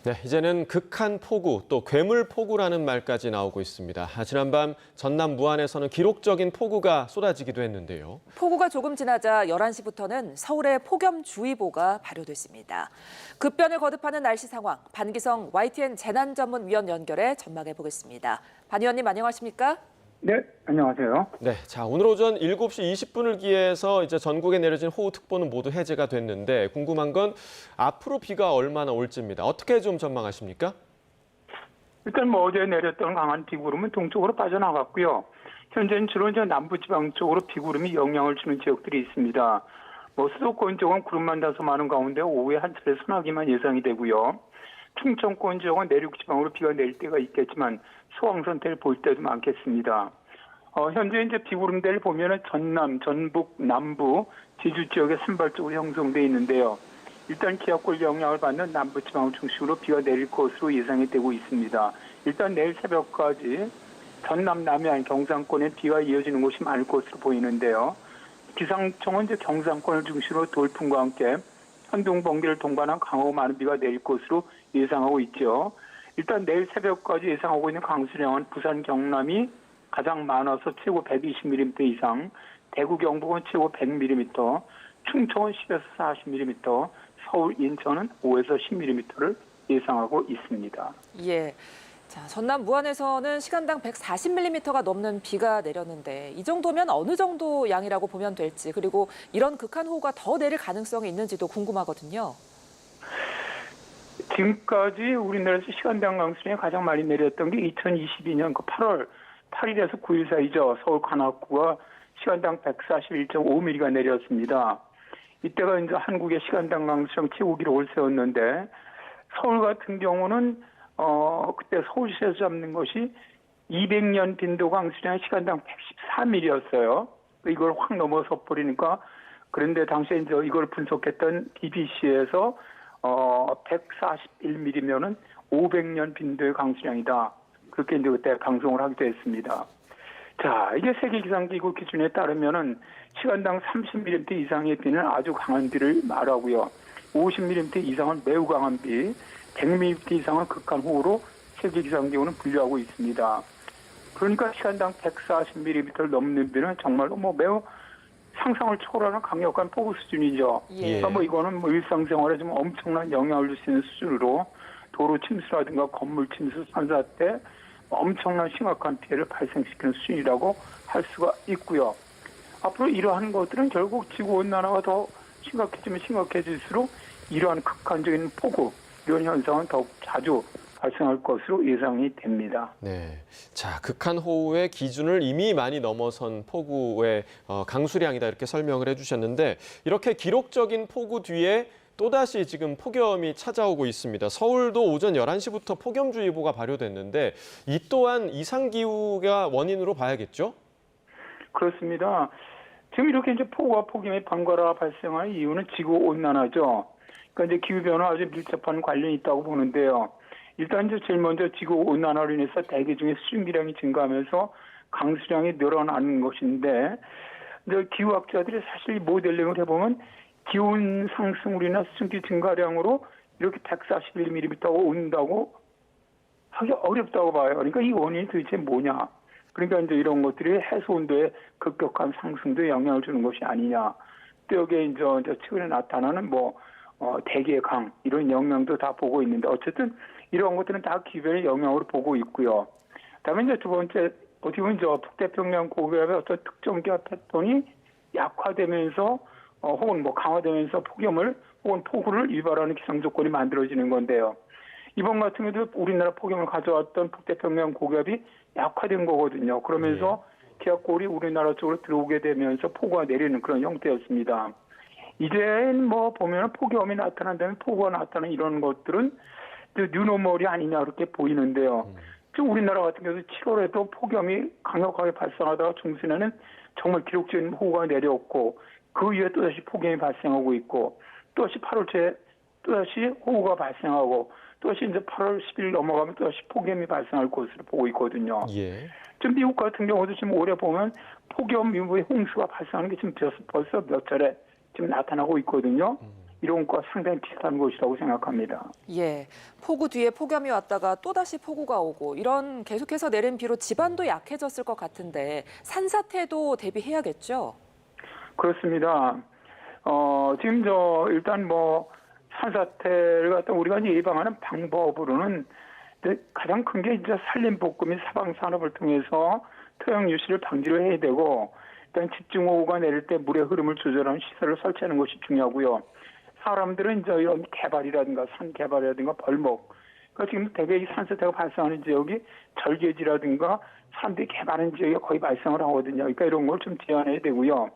네, 이제는 극한 폭우, 또 괴물 폭우라는 말까지 나오고 있습니다. 지난밤 전남 무안에서는 기록적인 폭우가 쏟아지기도 했는데요. 폭우가 조금 지나자 11시부터는 서울에 폭염주의보가 발효됐습니다. 급변을 거듭하는 날씨 상황, 반기성 YTN 재난전문위원 연결해 전망해 보겠습니다. 반 의원님 안녕하십니까? 네, 안녕하세요. 네, 자, 오늘 오전 7시 20분을 기해서 이제 전국에 내려진 호우특보는 모두 해제가 됐는데 궁금한 건 앞으로 비가 얼마나 올지입니다. 어떻게 좀 전망하십니까? 일단 어제 내렸던 강한 비구름은 동쪽으로 빠져나갔고요. 현재는 주로 이제 남부지방 쪽으로 비구름이 영향을 주는 지역들이 있습니다. 수도권 쪽은 구름만 다소 많은 가운데 오후에 한 차례 소나기만 예상이 되고요. 충청권 지역은 내륙 지방으로 비가 내릴 때가 있겠지만 소강선대를 볼 때도 많겠습니다. 현재 이제 비구름대를 보면은 전남, 전북, 남부, 제주 지역에 산발적으로 형성돼 있는데요. 일단 기압골 영향을 받는 남부 지방을 중심으로 비가 내릴 것으로 예상이 되고 있습니다. 일단 내일 새벽까지 전남, 남해안, 경상권에 비가 이어지는 곳이 많을 것으로 보이는데요. 기상청은 이제 경상권을 중심으로 돌풍과 함께 현동, 번개를 동반한 강하고 많은 비가 내릴 것으로 예상하고 있죠. 일단 내일 새벽까지 예상하고 있는 강수량은 부산, 경남이 가장 많아서 최고 120mm 이상, 대구, 경북은 최고 100mm, 충청은 10에서 40mm, 서울, 인천은 5에서 10mm를 예상하고 있습니다. 예. 자, 전남 무안에서는 시간당 140mm가 넘는 비가 내렸는데 이 정도면 어느 정도 양이라고 보면 될지, 그리고 이런 극한 호우가 더 내릴 가능성이 있는지도 궁금하거든요. 지금까지 우리나라에서 시간당 강수량이 가장 많이 내렸던 게 2022년 8월 8일에서 9일 사이죠. 서울 관악구가 시간당 141.5mm가 내렸습니다. 이때가 이제 한국의 시간당 강수량 최고 기록을 세웠는데, 서울 같은 경우는 그때 서울시에서 잡는 것이 200년 빈도 강수량 시간당 114mm였어요. 이걸 확 넘어서 버리니까, 그런데 당시에 이제 이걸 분석했던 BBC에서 141mm면은 500년 빈도의 강수량이다. 그렇게 이제 그때 방송을 하기도 했습니다. 자, 이게 세계기상기구 기준에 따르면은 시간당 30mm 이상의 비는 아주 강한 비를 말하고요. 50mm 이상은 매우 강한 비, 100mm 이상은 극한 호우로 세계기상기구는 분류하고 있습니다. 그러니까 시간당 140mm를 넘는 비는 정말로 매우 상상을 초월하는 강력한 폭우 수준이죠. 예. 그러니까 이거는 일상생활에 좀 엄청난 영향을 줄 수 있는 수준으로 도로 침수라든가 건물 침수, 산사 때 엄청난 심각한 피해를 발생시키는 수준이라고 할 수가 있고요. 앞으로 이러한 것들은 결국 지구온난화가 더 심각해지면 심각해질수록 이러한 극한적인 폭우, 이런 현상은 더욱 자주 발생할 것으로 예상이 됩니다. 네, 자, 극한 호우의 기준을 이미 많이 넘어선 폭우의 강수량이다 이렇게 설명을 해주셨는데, 이렇게 기록적인 폭우 뒤에 또다시 지금 폭염이 찾아오고 있습니다. 서울도 오전 11시부터 폭염주의보가 발효됐는데 이 또한 이상기후가 원인으로 봐야겠죠? 그렇습니다. 지금 이렇게 이제 폭우와 폭염이 번갈아 발생하는 이유는 지구온난화죠. 그러니까 이제 기후변화 아주 밀접한 관련이 있다고 보는데요. 일단 이제 제일 먼저 지구온난화로 인해서 대기 중에 수증기량이 증가하면서 강수량이 늘어나는 것인데, 이제 기후학자들이 사실 모델링을 해보면 기온 상승으로나 수증기 증가량으로 이렇게 141mm가 온다고 하기 어렵다고 봐요. 그러니까 이 원인이 도대체 뭐냐. 그러니까 이제 이런 것들이 해수 온도의 급격한 상승도 영향을 주는 것이 아니냐. 또 여기에 이제 최근에 나타나는 대기의 강, 이런 영향도 다 보고 있는데, 어쨌든 이런 것들은 다 기후변의 영향으로 보고 있고요. 다음에 이제 두 번째, 어떻게 보면 북태평양 고기압의 어떤 특정 기압 패턴이 약화되면서 혹은 강화되면서 폭염을 혹은 폭우를 유발하는 기상 조건이 만들어지는 건데요. 이번 같은 경우도 우리나라 폭염을 가져왔던 북태평양 고기압이 약화된 거거든요. 그러면서 기압골이 우리나라 쪽으로 들어오게 되면서 폭우가 내리는 그런 형태였습니다. 이제는 보면 폭염이 나타난다면 폭우가 나타나는 이런 것들은 뉴노멀이 아니냐 그렇게 보이는데요. 지금 우리나라 같은 경우도 7월에도 폭염이 강력하게 발생하다가 중순에는 정말 기록적인 호우가 내렸고, 그 이후에 또다시 폭염이 발생하고 있고, 또다시 8월 초에 또다시 호우가 발생하고, 또다시 이제 8월 10일 넘어가면 또다시 폭염이 발생할 것으로 보고 있거든요. 예. 지금 미국 같은 경우도 지금 올해 보면 폭염 이후에 홍수가 발생하는 게 지금 벌써 몇 차례 지금 나타나고 있거든요. 이런 것과 상당히 비슷한 것이라고 생각합니다. 예, 폭우 뒤에 폭염이 왔다가 또다시 폭우가 오고 이런 계속해서 내린 비로 집안도 약해졌을 것 같은데 산사태도 대비해야겠죠? 그렇습니다. 지금 일단 산사태를 갖다 우리가 이제 예방하는 방법으로는 가장 큰 게 이제 산림복구 및 사방산업을 통해서 토양 유실을 방지를 해야 되고, 일단 집중호우가 내릴 때 물의 흐름을 조절하는 시설을 설치하는 것이 중요하고요. 사람들은 이제 이런 개발이라든가 산 개발이라든가 벌목, 그러니까 지금 대개 이 산사태가 발생하는 지역이 절개지라든가 사람들이 개발하는 지역에 거의 발생을 하거든요. 그러니까 이런 걸 좀 제한해야 되고요.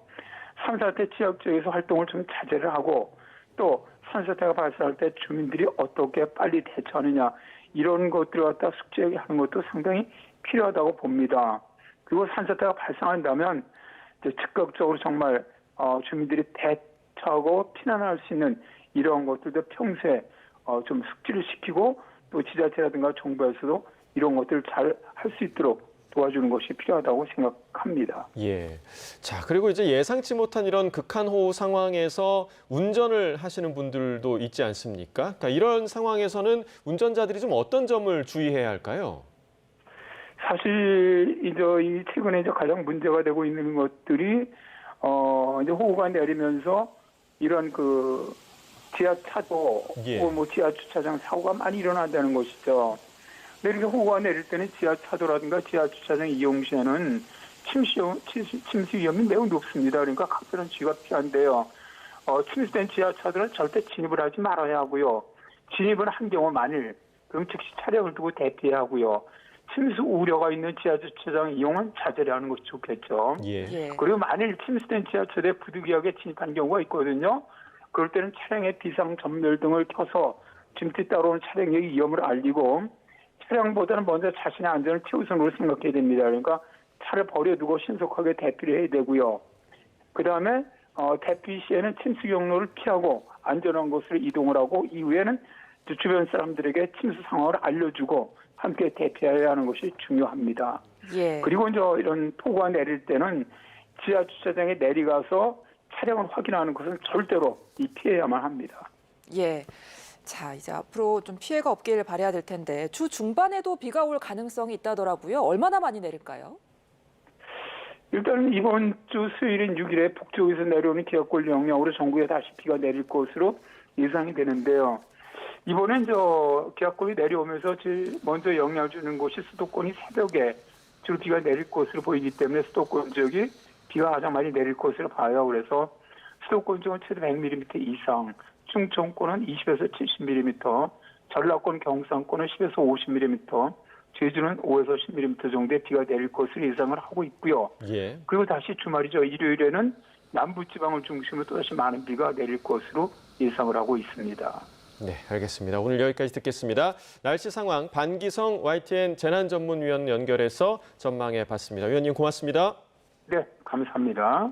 산사태 지역 지역에서 활동을 좀 자제를 하고, 또 산사태가 발생할 때 주민들이 어떻게 빨리 대처하느냐, 이런 것들을 갖다 숙지하는 것도 상당히 필요하다고 봅니다. 그리고 산사태가 발생한다면 이제 즉각적으로 정말 주민들이 대처하고 피난할 수 있는 이런 것들도 평소에 좀 숙지를 시키고, 또 지자체라든가 정부에서도 이런 것들을 잘 할 수 있도록 도와주는 것이 필요하다고 생각합니다. 예. 자, 그리고 이제 예상치 못한 이런 극한호우 상황에서 운전을 하시는 분들도 있지 않습니까? 그러니까 이런 상황에서는 운전자들이 좀 어떤 점을 주의해야 할까요? 사실 이 최근에 이제 가장 문제가 되고 있는 것들이 이제 호우가 내리면서 이런 지하차도 예. 혹은 지하 주차장 사고가 많이 일어난다는 것이죠. 근데 이렇게 호우가 내릴 때는 지하차도라든가 지하 주차장 이용 시에는 침수 위험이 매우 높습니다. 그러니까 각별한 주의가 필요한데요. 침수된 지하차도는 절대 진입을 하지 말아야 하고요. 진입을 한 경우 만일 그럼 즉시 차량을 두고 대피해야 하고요. 침수 우려가 있는 지하 주차장 이용은 자제를 하는 것이 좋겠죠. 예. 예. 그리고 만일 침수된 지하철에 부득이하게 진입한 경우가 있거든요. 그럴 때는 차량의 비상 전멸등을 켜서 짐짓 따라오는 차량의 위험을 알리고, 차량보다는 먼저 자신의 안전을 최우선으로 생각해야 됩니다. 그러니까 차를 버려두고 신속하게 대피를 해야 되고요. 그 다음에 대피 시에는 침수 경로를 피하고 안전한 곳으로 이동을 하고, 이후에는 주변 사람들에게 침수 상황을 알려주고 함께 대피해야 하는 것이 중요합니다. 예. 그리고 이제 이런 폭우가 내릴 때는 지하 주차장에 내려가서 차량을 확인하는 것은 절대로 피해야만 합니다. 예. 자, 이제 앞으로 좀 피해가 없길 바라야 될 텐데 주 중반에도 비가 올 가능성이 있다더라고요. 얼마나 많이 내릴까요? 일단 이번 주 수요일인 6일에 북쪽에서 내려오는 기압골 영향으로 전국에 다시 비가 내릴 것으로 예상이 되는데요. 이번엔 기압골이 내려오면서 제일 먼저 영향을 주는 곳이 수도권이 새벽에 주로 비가 내릴 것으로 보이기 때문에 수도권 지역이 비가 가장 많이 내릴 것으로 봐요. 그래서 수도권 지역은 최대 100mm 이상, 충청권은 20에서 70mm, 전라권, 경상권은 10에서 50mm, 제주는 5에서 10mm 정도의 비가 내릴 것으로 예상을 하고 있고요. 예. 그리고 다시 주말이죠. 일요일에는 남부지방을 중심으로 또다시 많은 비가 내릴 것으로 예상을 하고 있습니다. 네, 알겠습니다. 오늘 여기까지 듣겠습니다. 날씨 상황 반기성 YTN 재난전문위원 연결해서 전망해 봤습니다. 위원님 고맙습니다. 네, 감사합니다.